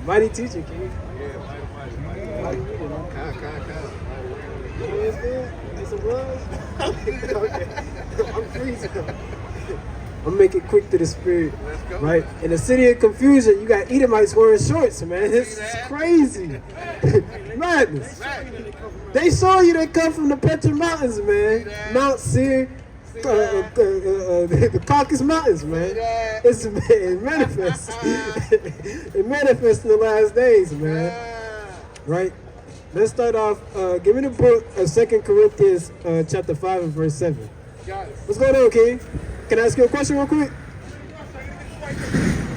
Mighty teacher, King. Mighty. You understand? That's a was? Okay. I'm freezing. I'm making quick to the spirit. Let's go. Right? In the city of confusion, you got Edomites wearing shorts, man. This is crazy. Madness. They saw you, they come from the Petra Mountains, man. Mount Seir, the Caucasus Mountains, man. It manifests. It manifests in the last days, man. Right? Let's start off. Give me the book of 2 Corinthians chapter 5 and verse 7. What's going on, King? Can I ask you a question real quick?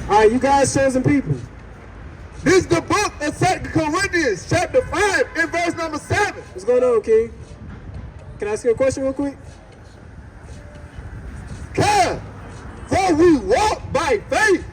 All right, you guys chosen people. This is the book of 2 Corinthians, chapter 5, and verse number 7. What's going on, King? Can I ask you a question real quick? Come, for we walk by faith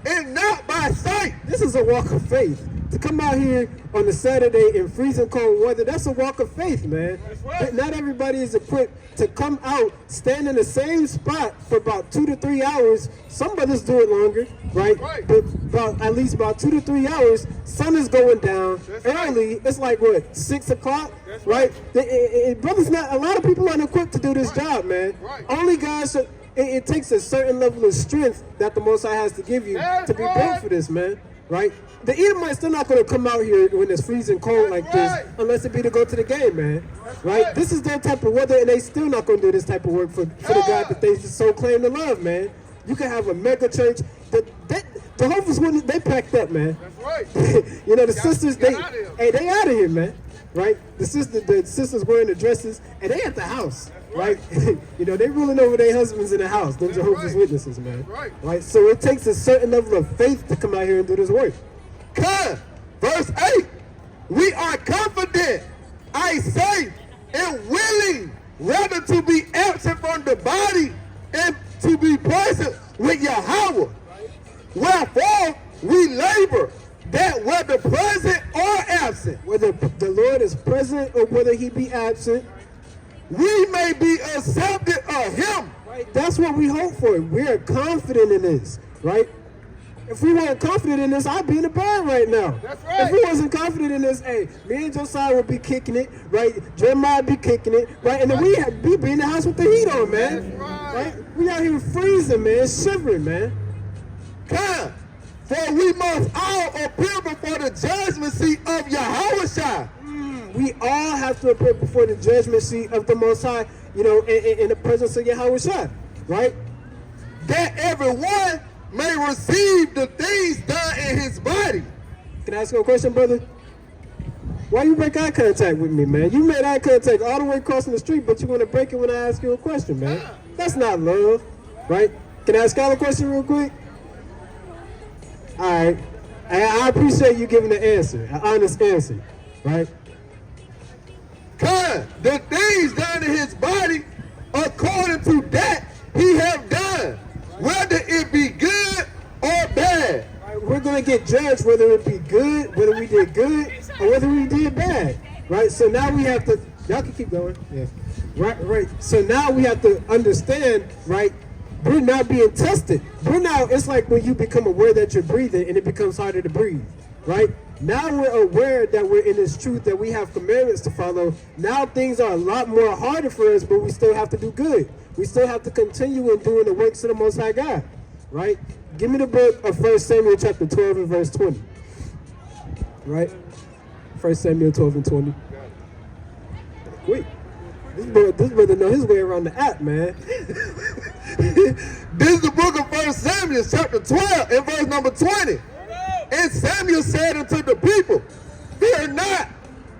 and not by sight. This is a walk of faith. To come out here on a Saturday in freezing cold weather, that's a walk of faith, man. That's right. Not everybody is equipped to come out, stand in the same spot for about 2 to 3 hours. Some brothers do it longer, right? But at least about 2 to 3 hours. Sun is going down early. Right. It's like what, 6 o'clock, right? Brothers, not a lot of people aren't equipped to do this job, man. Only guys. It takes a certain level of strength that the Most High has to give you to be built for this, man. Right? The Edomites still not going to come out here when it's freezing cold like this unless it be to go to the game, man. Right? This is their type of weather, and they still not going to do this type of work for the God that they so claim to love, man. You can have a mega church. The Jehovah's Witnesses, they packed up, man. That's right. You know, the sisters, they out of here, man. Right? The sisters wearing the dresses, and they at the house. Right? You know, they ruling over their husbands in the house, them Jehovah's Witnesses, man. Right? So it takes a certain level of faith to come out here and do this work. Come, verse 8. We are confident, I say, and willing rather to be absent from the body and to be present with Yahweh. Wherefore we labor that whether present or absent, whether the Lord is present or whether he be absent, we may be accepted of him. Right? That's what we hope for. We are confident in this, right? If we weren't confident in this, I'd be in the bed right now. That's right. If we wasn't confident in this, hey, me and Josiah would be kicking it, right? Jeremiah would be kicking it, right? And then we'd be in the house with the heat on, man. That's right? We out here freezing, man, shivering, man. Come, for we must all appear before the judgment seat of Yahweh. We all have to appear before the judgment seat of the Most High, you know, in the presence of Yahweh, right? That everyone may receive the things done in his body. Can I ask you a question, brother? Why you break eye contact with me, man? You made eye contact all the way crossing the street, but you want to break it when I ask you a question, man. That's not love, right? Can I ask y'all a question real quick? All right. I appreciate you giving an answer, an honest answer, right? Come, the things done in his body, according to that he have done, whether it be good or bad. Right, we're going to get judged whether it be good, whether we did good, or whether we did bad, right? So now we have to, y'all can keep going, yeah. Right. So now we have to understand, right? We're not being tested. It's like when you become aware that you're breathing and it becomes harder to breathe, right? Now we're aware that we're in this truth, that we have commandments to follow. Now things are a lot more harder for us, but we still have to do good. We still have to continue in doing the works of the Most High God, right? Give me the book of 1 Samuel chapter 12 and verse 20, right? 1 Samuel 12 and 20. Wait, this brother know his way around the app, man. This is the book of 1 Samuel chapter 12 and verse number 20. And Samuel said unto the people, fear not,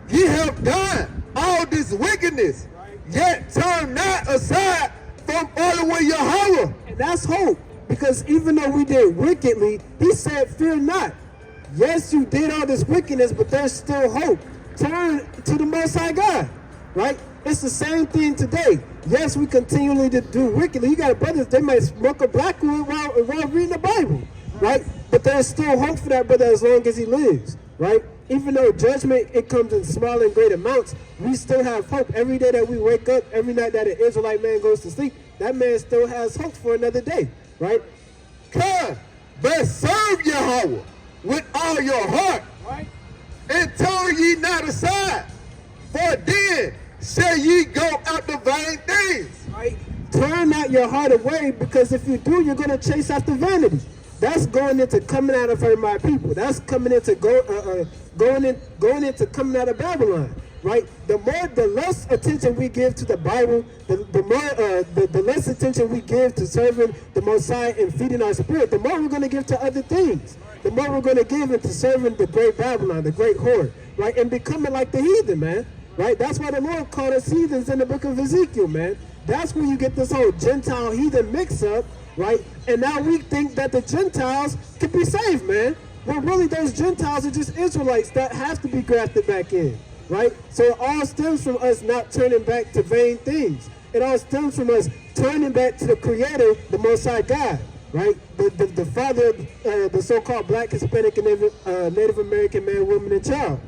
ye have done all this wickedness, yet turn not aside from following Yahweh. And that's hope, because even though we did wickedly, he said, fear not. Yes, you did all this wickedness, but there's still hope. Turn to the Most High God, right? It's the same thing today. Yes, we continually do wickedly. You got brothers, they might smoke a black one while reading the Bible, right? But there's still hope for that brother as long as he lives, right? Even though judgment, it comes in small and great amounts, we still have hope. Every day that we wake up, every night that an Israelite man goes to sleep, that man still has hope for another day, right? Come, but serve Yahweh with all your heart, Right? and turn ye not aside, for then shall ye go after vain things. Right? Turn not your heart away, because if you do, you're going to chase after vanity. That's going into coming out of hurting my people. That's coming into going into coming out of Babylon. Right? The less attention we give to the Bible, the less attention we give to serving the Most High and feeding our spirit, the more we're going to give to other things. The more we're going to give into serving the great Babylon, the great whore, right? And becoming like the heathen, man. Right? That's why the Lord called us heathens in the book of Ezekiel, man. That's where you get this whole Gentile heathen mix up, right? And now we think that the Gentiles can be saved, man. Well, really, those Gentiles are just Israelites that have to be grafted back in. Right? So it all stems from us not turning back to vain things. It all stems from us turning back to the Creator, the Most High God, right? The Father of the so-called Black, Hispanic, and Native American man, woman, and child.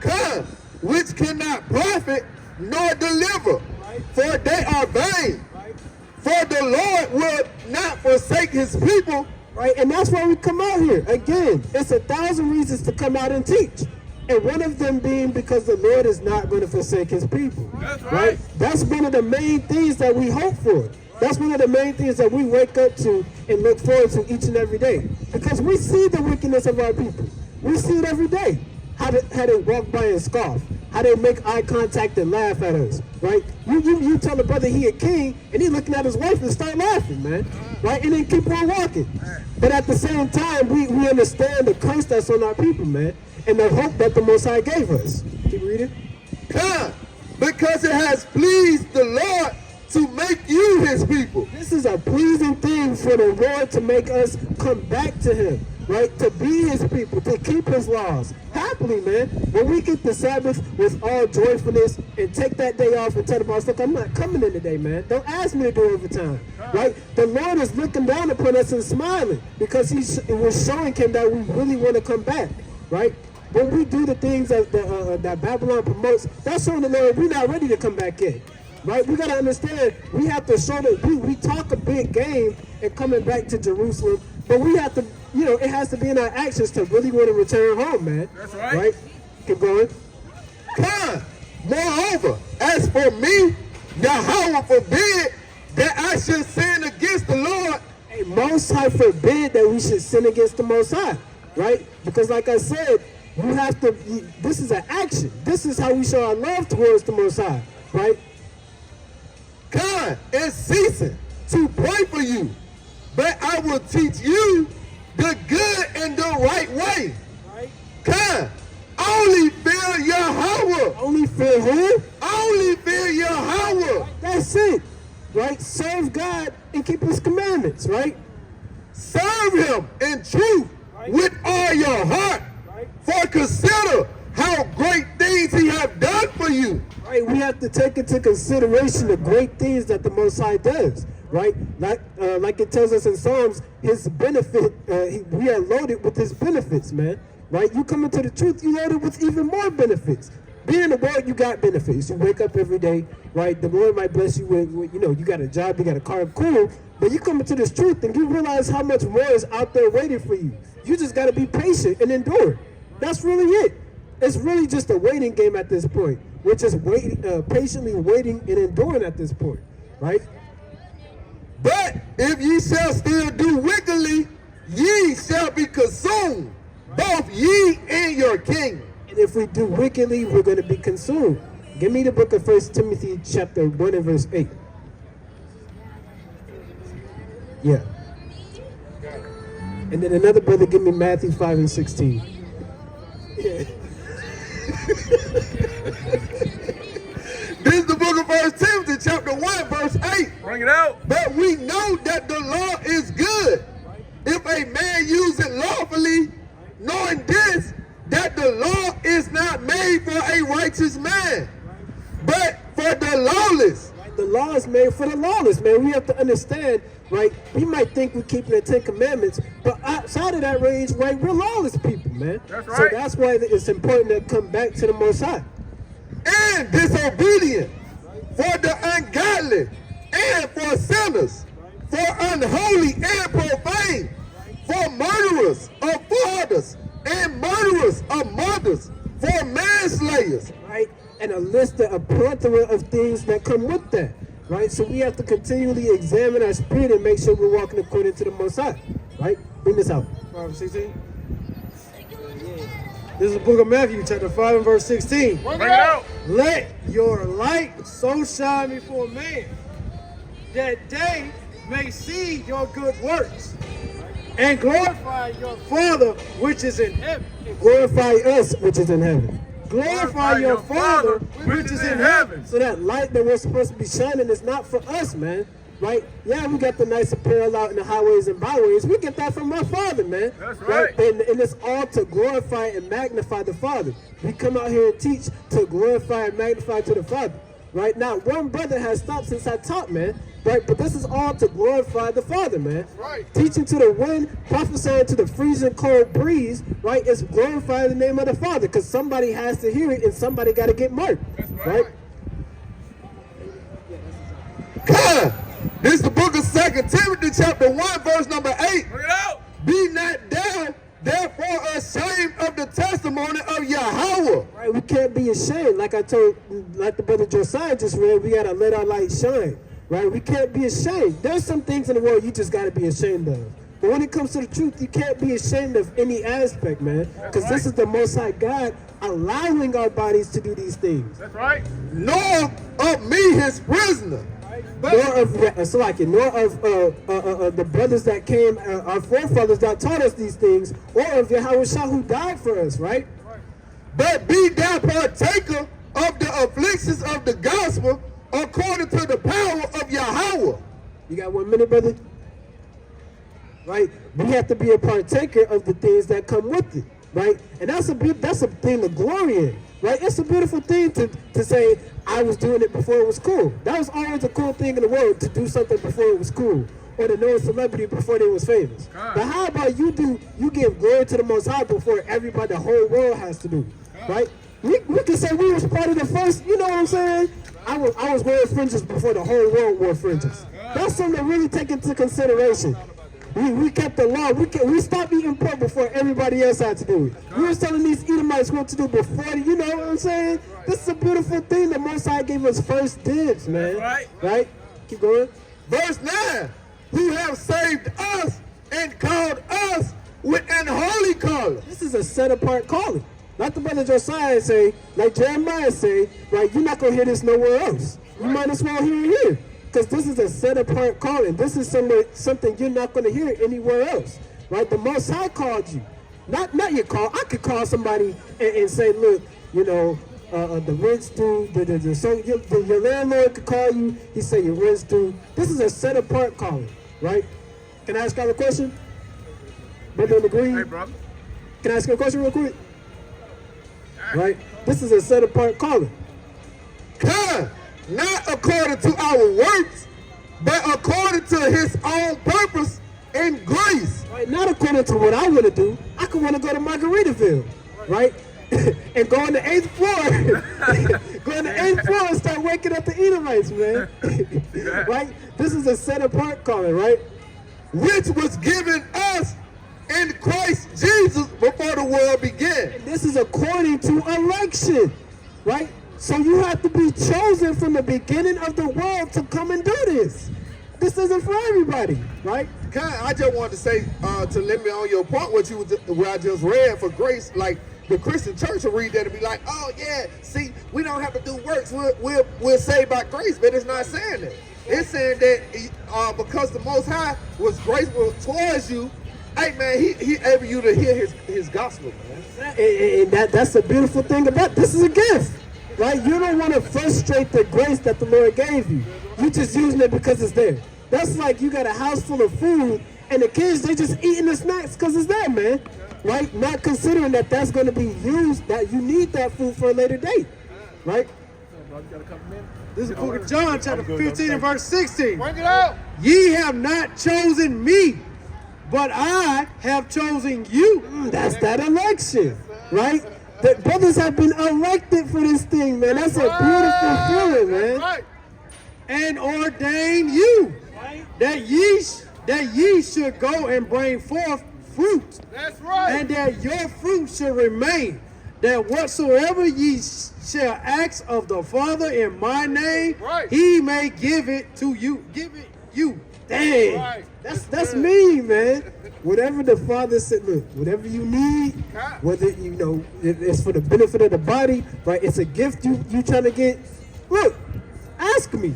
Come, which cannot profit nor deliver, Right. for they are vain. Right? For the Lord will not forsake his people. Right? And that's why we come out here. Again, it's 1,000 reasons to come out and teach. And one of them being because the Lord is not going to forsake his people. That's Right? That's one of the main things that we hope for. That's one of the main things that we wake up to and look forward to each and every day. Because we see the wickedness of our people. We see it every day. How they walk by and scoff. How they make eye contact and laugh at us. Right? You tell a brother he a king and he looking at his wife and start laughing, man. Right? And then keep on walking. But at the same time, we understand the curse that's on our people, man. And the hope that the Most High gave us. Keep reading. Come, because it has pleased the Lord to make you his people. This is a pleasing thing for the Lord to make us come back to him, right? To be his people, to keep his laws. Happily, man. When we get the Sabbath with all joyfulness and take that day off and tell the boss, look, I'm not coming in today, man. Don't ask me to do overtime, right? The Lord is looking down upon us and smiling because we're showing him that we really want to come back, right? When we do the things that Babylon promotes, that's showing the Lord we're not ready to come back in. Right? We got to understand, we have to show that we talk a big game and coming back to Jerusalem, but we have to, it has to be in our actions to really want to return home, man. That's right. Right? Keep going. Come, moreover, as for me, Yahweh forbid that I should sin against the Lord. Hey, Most High forbid that we should sin against the Most High. Right? Because like I said, this is an action. This is how we show our love towards the Most High. Right? Come and ceasing to pray for you, but I will teach you the good and the right way. Right? Come, only fear Yahweh. Only fear who? Only fear Yahweh. That's it. Right? Serve God and keep his commandments. Right? Serve him in truth with all your heart. Right? For consider how great things he have done for you. Right, we have to take into consideration the great things that the Most High does, right? Like it tells us in Psalms, his benefit, we are loaded with his benefits, man. Right? You come into the truth, you loaded with even more benefits. Being in the world, you got benefits. You wake up every day, right? The Lord might bless you with, you got a job, you got a car, cool. But you come into this truth and you realize how much more is out there waiting for you. You just got to be patient and endure. That's really it. It's really just a waiting game at this point. We're just waiting, patiently waiting and enduring at this point, right? But if ye shall still do wickedly, ye shall be consumed, both ye and your king. And if we do wickedly, we're going to be consumed. Give me the book of 1 Timothy chapter 1 and verse 8. Yeah. And then another brother, give me Matthew 5 and 16. Yeah. This is the book of 1 Timothy chapter 1 verse 8. Bring it out. But we know that the law is good if a man use it lawfully, knowing this, that the law is not made for a righteous man, but for the lawless. The law is made for the lawless, man. We have to understand, right? We might think we're keeping the 10 Commandments, but outside of that range, right, we're lawless people, man. That's So right. that's why it's important to come back to the Most High. And disobedient, for the ungodly, and for sinners, for unholy and profane, for murderers, of fathers of mothers, for manslayers. Right? And a list of a plethora of things that come with that. Right? So we have to continually examine our spirit and make sure we're walking according to the Most High. Right? Bring this out. Proverbs 16. This is the book of Matthew, chapter 5 and verse 16. Bring it out. Let your light so shine before men that they may see your good works and glorify your Father which is in heaven. Glorify us, which is in heaven. Glorify your Father which is in heaven. So that light that we're supposed to be shining is not for us, man. Right? Yeah, we got the nice apparel out in the highways and byways. We get that from our Father, man. That's right. And it's all to glorify and magnify the Father. We come out here and teach to glorify and magnify to the Father. Right? Now, one brother has stopped since I taught, man. Right? But this is all to glorify the Father, man. Right. Teaching to the wind, prophesying to the freezing cold breeze, right? It's glorifying the name of the Father, because somebody has to hear it and somebody got to get marked. That's Right? God, this is the book of 2 Timothy chapter 1, verse number 8. Bring it out. Be not thou therefore ashamed of the testimony of Yahweh. Right, we can't be ashamed. Like the brother Josiah just read, we gotta let our light shine. Right, we can't be ashamed. There's some things in the world you just gotta be ashamed of. But when it comes to the truth, you can't be ashamed of any aspect, man. Because this is the Most High God allowing our bodies to do these things. That's right. Nor of me his prisoner. Nor of the brothers that came, our forefathers that taught us these things, or of Yahweh Shah who died for us, right? But be thou partaker of the afflictions of the gospel according to the power of Yahweh. You got 1 minute, brother? Right? We have to be a partaker of the things that come with it, right? And that's a thing to glory in, right? It's a beautiful thing to say, I was doing it before it was cool. That was always a cool thing in the world, to do something before it was cool, or to know a celebrity before they was famous. But how about you give glory to the Most High before everybody, the whole world has to do, right? We can say we was part of the first, you know what I'm saying? I was wearing fringes before the whole world wore fringes. That's something to really take into consideration. We kept the law. We stopped eating pork before everybody else had to do it. We were telling these Edomites what to do before, you know what I'm saying? This is a beautiful thing. The Most High gave us first dibs, man. Right? Keep going. Verse 9, who have saved us and called us with an holy calling. This is a set-apart calling. Like the brother Josiah say, like Jeremiah say, right, you're not going to hear this nowhere else. You might as well hear it here. Because this is a set-apart calling. This is something you're not going to hear anywhere else. Right? The Most High called you. Not your call. I could call somebody and say, look, you know, the rent's due. Your landlord could call you. He say your rent's due. This is a set-apart calling. Right? Can I ask y'all a question? Brother in the green? Hey, brother. Can I ask you a question real quick? Right? This is a set-apart calling. Come, not according to our works, but according to his own purpose and grace. Right? Not according to what I want to do. I could want to go to Margaritaville, right? And go on the 8th floor. Go on the 8th floor and start waking up the Edomites, man. Right? This is a set-apart calling, right? Which was given us in Christ Jesus before the world began. And this is according to election, right? So you have to be chosen from the beginning of the world to come and do this. This isn't for everybody, right? I just wanted to say, to let me on your point, what I just read for grace, like the Christian church will read that and be like, oh yeah, see, we don't have to do works, we're saved by grace, but it's not saying that. It's saying that because the Most High was graceful towards you, hey man, he able you to hear his gospel, man. And that's a beautiful thing about this is a gift, right? You don't want to frustrate the grace that the Lord gave you. You just using it because it's there. That's like you got a house full of food and the kids, they just eating the snacks because it's there, man. Right? Not considering that that's going to be used, that you need that food for a later date. Right? This is the book of John, chapter 15 and verse 16. Bring it out. Ye have not chosen me, but I have chosen you. That's that election, right? The brothers have been elected for this thing, man. That's a beautiful feeling, man. Right. And ordain you that ye should go and bring forth fruit. That's right. And that your fruit shall remain. That whatsoever ye shall ask of the Father in my name, Right. he may give it to you. Give it you. Dang. Right. That's me, man. Whatever the Father said, look, whatever you need, whether you know it's for the benefit of the body, right? It's a gift you trying to get. Look, ask me.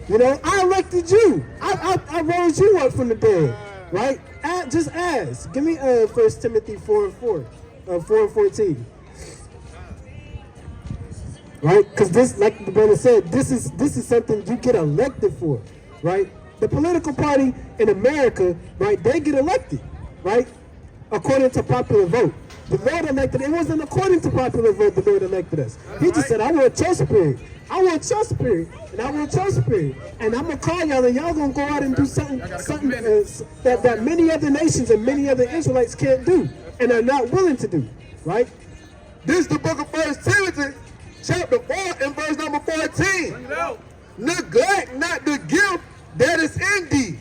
You know, I elected you. I rose you up from the dead, right? Just ask. Give me 1 Timothy 4:4, 4:14. Right? Because this, like the brother said, this is something you get elected for, right? The political party in America, right, they get elected, right? According to popular vote. The Lord elected, it wasn't according to popular vote the Lord elected us. He just said, I want your spirit. I want your spirit. And I want your spirit. And I'm going to call y'all and y'all going to go out and do something that many other nations and many other Israelites can't do and are not willing to do, right? This is the book of 1 Timothy, chapter 4 and verse number 14. Neglect not the gift that is in thee,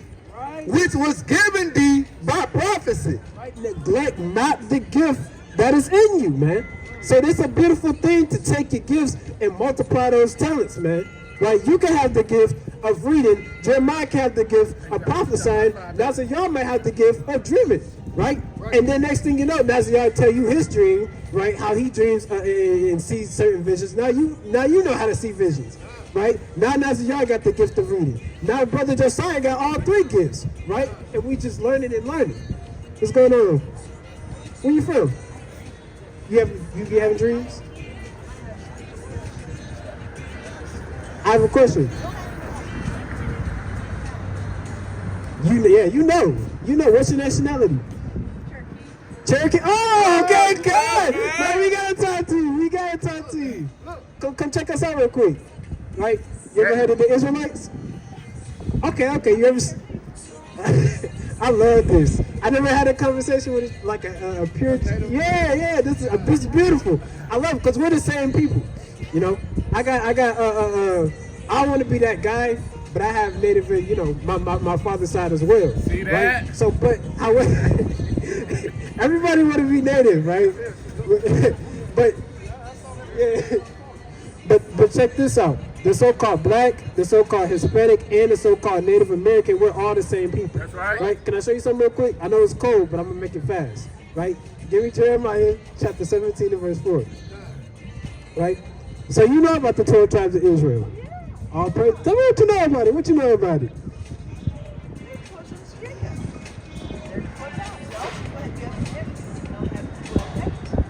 which was given thee by prophecy. Right? Neglect not the gift that is in you, man. So this is a beautiful thing to take your gifts and multiply those talents, man. Right? You can have the gift of reading. Jeremiah can have the gift of prophesying. Nazar might have the gift of dreaming, right? And then next thing you know, Nazar tell you his dream, right? How he dreams and sees certain visions. Now you know how to see visions. Right? Now Nazar got the gift of reading. Now Brother Josiah got all three gifts, right? And we just learning and learning. What's going on? Where you from? You be having dreams? I have a question. You know. What's your nationality? Cherokee. Oh, okay, good. Man, we gotta talk to you. Come check us out real quick. Right? You ever heard of the Israelites? Okay. You ever? I love this. I never had a conversation with like a pure. Yeah. This is beautiful. I love it because we're the same people. You know, I don't want to be that guy, but I have native, you know, my father's side as well. See that? Right? So, but everybody want to be native, right? but yeah. But check this out. The so-called black, the so-called Hispanic, and the so-called Native American, we're all the same people. That's right. Right? Can I show you something real quick? I know it's cold, but I'm going to make it fast. Right? Give me Jeremiah chapter 17 and verse 4. Right? So you know about the 12 tribes of Israel. All praise. Tell me what you know about it. What you know about it?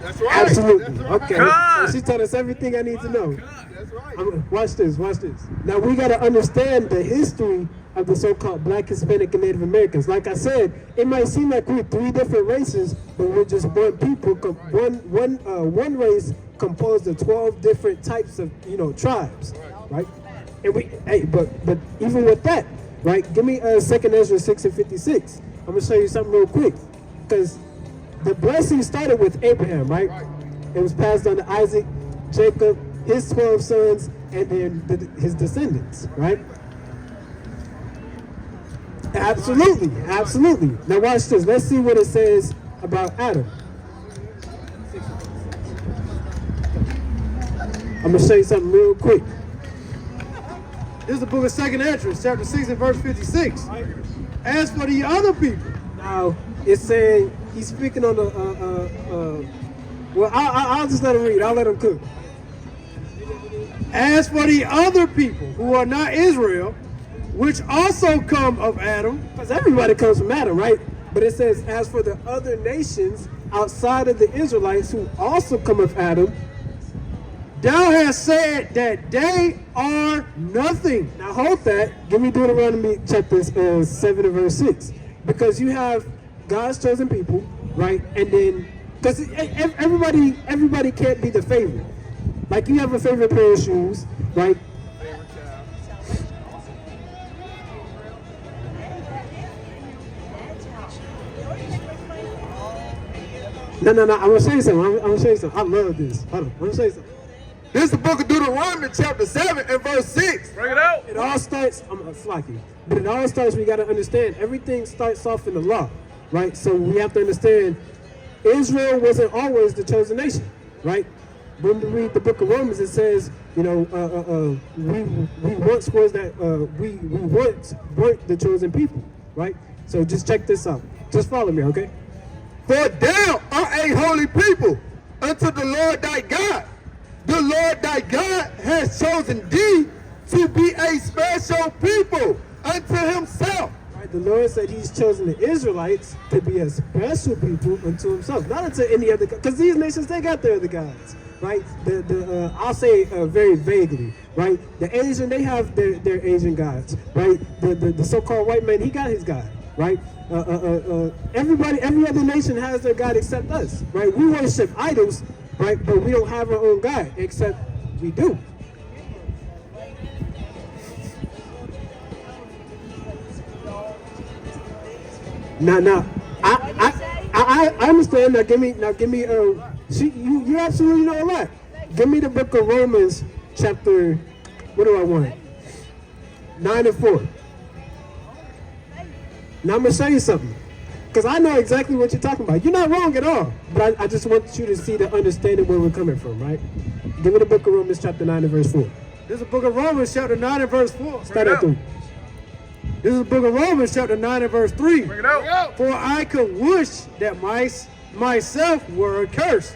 That's right. Absolutely. That's right. Okay. God. She told us everything I need to know. That's right. Watch this. Now we got to understand the history of the so-called black, Hispanic, and Native Americans. Like I said, it might seem like we're three different races, but we're just one people. One race composed of 12 different types of tribes, right? And but even with that, right? Give me 2nd Ezra 6 and 56. I'm gonna show you something real quick, because the blessing started with Abraham, right? It was passed on to Isaac, Jacob, his 12 sons, and then his descendants, right? Absolutely. Now watch this. Let's see what it says about Adam. I'm going to show you something real quick. This is the book of 2nd Ezra, chapter 6 and verse 56. As for the other people. Now, it's saying, he's speaking on the, well, I'll just let him read. I'll let him cook. As for the other people who are not Israel, which also come of Adam. Because everybody comes from Adam, right? But it says, as for the other nations outside of the Israelites who also come of Adam, thou hast said that they are nothing. Now hold that. Give me Deuteronomy chapter 7 and verse 6. Because you have God's chosen people, right? And then, because everybody can't be the favorite. Like you have a favorite pair of shoes, right? No, I'm gonna show you something. I love this. Hold on, I'm gonna show you something. This is the book of Deuteronomy, chapter 7 and verse 6. Bring it out. It all starts, I'm slacking, but it all starts, we gotta understand, everything starts off in the law. right? So we have to understand Israel wasn't always the chosen nation, right? When we read the book of Romans, it says, we once was that we once weren't the chosen people, right? So just check this out. Just follow me, okay? For thou art a holy people unto the Lord thy God. The Lord thy God has chosen thee to be a special people unto himself. Right, the Lord said he's chosen the Israelites to be a special people unto himself, not unto any other, because these nations, they got their other gods, right? I'll say very vaguely, right? The Asian, they have their Asian gods, right? The so-called white man, he got his God, right? Every other nation has their God except us, right? We worship idols, right? But we don't have our own God, except we do. Now, I understand. Now, give me. You absolutely know a lot. Give me the book of Romans, chapter. What do I want? 9 and 4. Now I'm gonna show you something, because I know exactly what you're talking about. You're not wrong at all, but I just want you to see the understanding where we're coming from, right? Give me the book of Romans, chapter 9 and verse 4. This is the book of Romans, chapter 9 and verse 4. Start at 3. This is the book of Romans, chapter 9 and verse 3. Bring it out. For I could wish that myself were accursed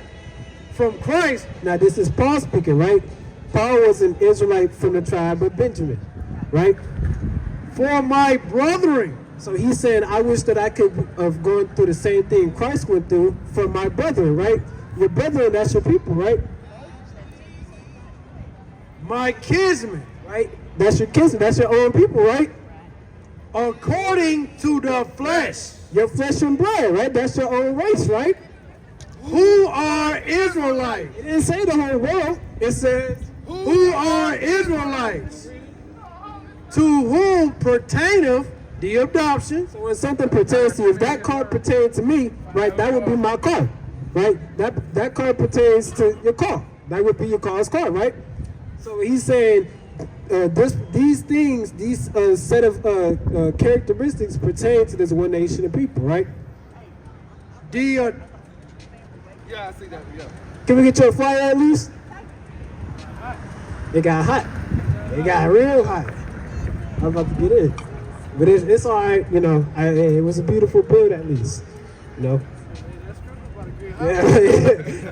from Christ. Now this is Paul speaking, right? Paul was an Israelite from the tribe of Benjamin, right? For my brethren. So he's saying, I wish that I could have gone through the same thing Christ went through for my brethren, right? Your brethren, that's your people, right? My kinsmen. Right? That's your kinsmen, that's your own people, right? According to the flesh. Your flesh and blood, right? That's your own race, right? Who are Israelites? It didn't say the whole world. It says, Who are Israelites? To whom pertaineth the adoption. so when something pertains to you, if that car pertains to me, right, that would be my car, right? That car pertains to your car. That would be your car's car, right? So he's saying these things, these set of characteristics pertain to this one nation of people, right? Yeah, I see that. Yeah. Can we get you a flyer at least? It got hot. It got real hot. I'm about to get in. But it's all right, it was a beautiful build at least, Yeah,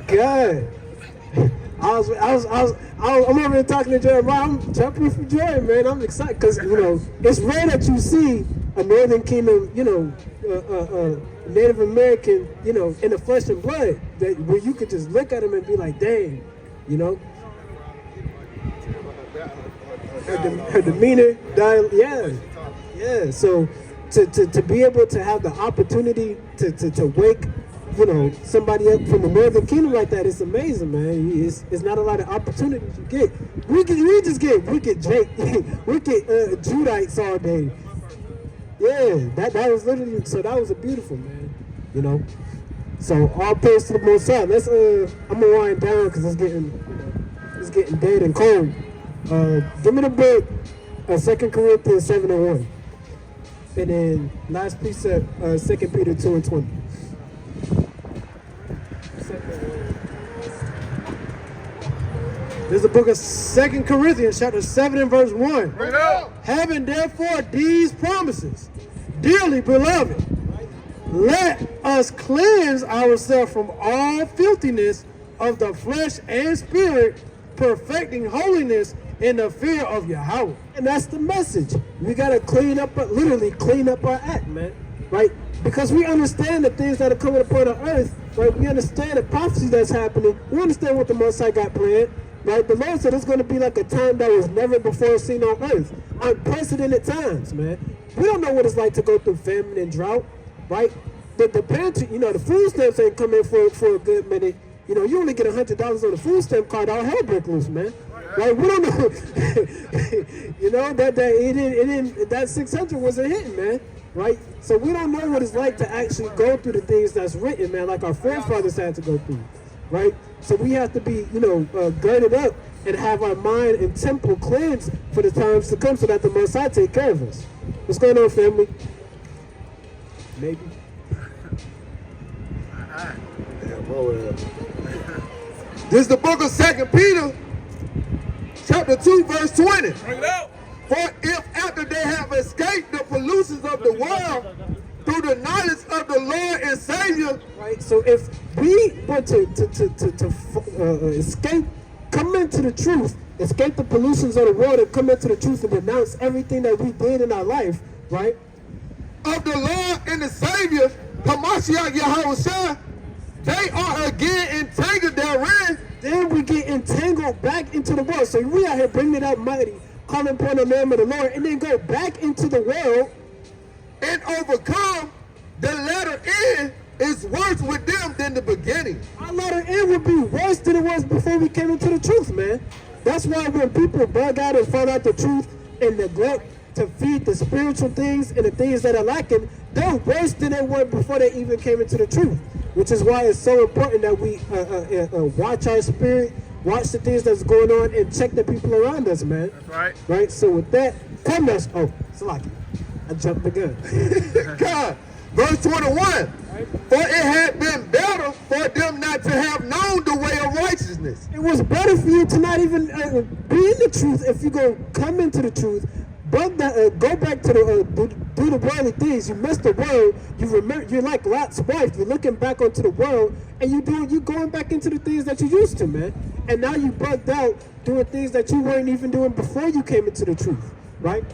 good. I'm over here talking to Jeremiah. I'm jumping for joy, man. I'm excited because it's rare that you see a Northern Kingdom, Native American, in the flesh and blood, where you could just look at them and be like, dang, her demeanor, yeah. So to be able to have the opportunity to wake somebody up from the Northern Kingdom like that, it's amazing, man. It's not a lot of opportunities you get. We just get wicked Judites all day. Yeah, that was literally, so that was a beautiful, man. So all praise to the Most High. Let's I'm gonna wind down because it's getting dead and cold. Give me the book of 2 Corinthians 7 and 1. And then last precept, 2 Peter 2 and 20. This is the book of 2 Corinthians, chapter 7 and verse 1. Bring it out. Having therefore these promises, dearly beloved, let us cleanse ourselves from all filthiness of the flesh and spirit, perfecting holiness in the fear of Yahweh. And that's the message. We gotta literally clean up our act, man. Right? Because we understand the things that are coming upon the earth, right? We understand the prophecy that's happening. We understand what the Most High got planned. Right? The Lord said it's going to be like a time that was never before seen on earth. Unprecedented times, man. We don't know what it's like to go through famine and drought, right? The pantry, the food stamps ain't coming for a good minute. You only get $100 on the food stamp card, all hell break loose, man. Right? We don't know. That 600 wasn't hitting, man. Right? So we don't know what it's like to actually go through the things that's written, man, like our forefathers had to go through. Right? So we have to be, girded up and have our mind and temple cleansed for the times to come so that the Most High take care of us. What's going on, family? Maybe. This is the book of 2 Peter, chapter 2, verse 20. For if after they have escaped the pollutions of the world through the knowledge of the Lord and Savior, Right. So if we want to escape, come into the truth, escape the pollutions of the world, and come into the truth and denounce everything that we did in our life, right? of the Lord and the Savior, Hamashiach Yahushua, they are again entangled therein. Then we get entangled back into the world. So we out here bringing it up mighty, calling upon the name of the Lord, and then go back into the world And overcome. The letter N is worse with them than the beginning. Our letter N would be worse than it was before we came into the truth, man. That's why when people bug out and find out the truth and neglect to feed the spiritual things and the things that are lacking, they're worse than they were before they even came into the truth. Which is why it's so important that we watch our spirit, watch the things that's going on, and check the people around us, man. That's right. Right? So with that, come us. Oh, Salaki. I jumped the gun. God. Verse 21. For it had been better for them not to have known the way of righteousness. It was better for you to not even be in the truth if you're going to come into the truth. But go back to the do the worldly things. You miss the world. You remember you're like Lot's wife. You're looking back onto the world, and you going back into the things that you used to, man. And now you bugged out doing things that you weren't even doing before you came into the truth, right?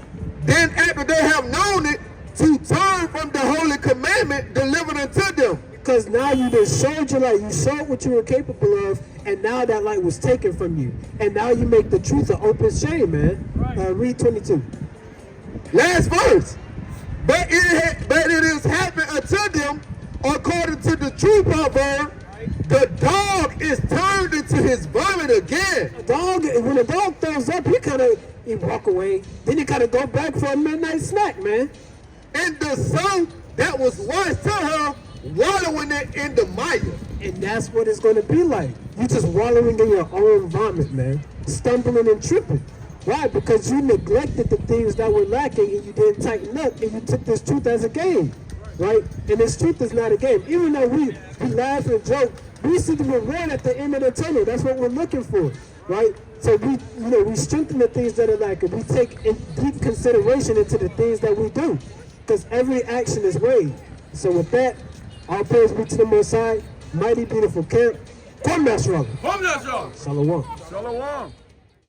Then after they have known it, to turn from the holy commandment delivered unto them. Because now you just showed your light. You showed what you were capable of, and now that light was taken from you. And now you make the truth an open shame, man. Read 22. Last verse. But it is happened unto them according to the true proverb, the dog is turned into his vomit again. When a dog throws up, he walk away. Then he kind of go back for a midnight snack, man. And the son that was once to her, wallowing it in the mire. And that's what it's going to be like. You just wallowing in your own vomit, man. Stumbling and tripping. Why? Because you neglected the things that were lacking and you didn't tighten up and you took this truth as a game. Right? And this truth is not a game. Even though we laugh and joke, we see the reward at the end of the tunnel. That's what we're looking for. Right? So we strengthen the things that are lacking. We take in deep consideration into the things that we do. Because every action is weighed. So with that, all praise be to the Most High, mighty beautiful camp. Come now, strong. Come now, strong. Shalom. Shalom.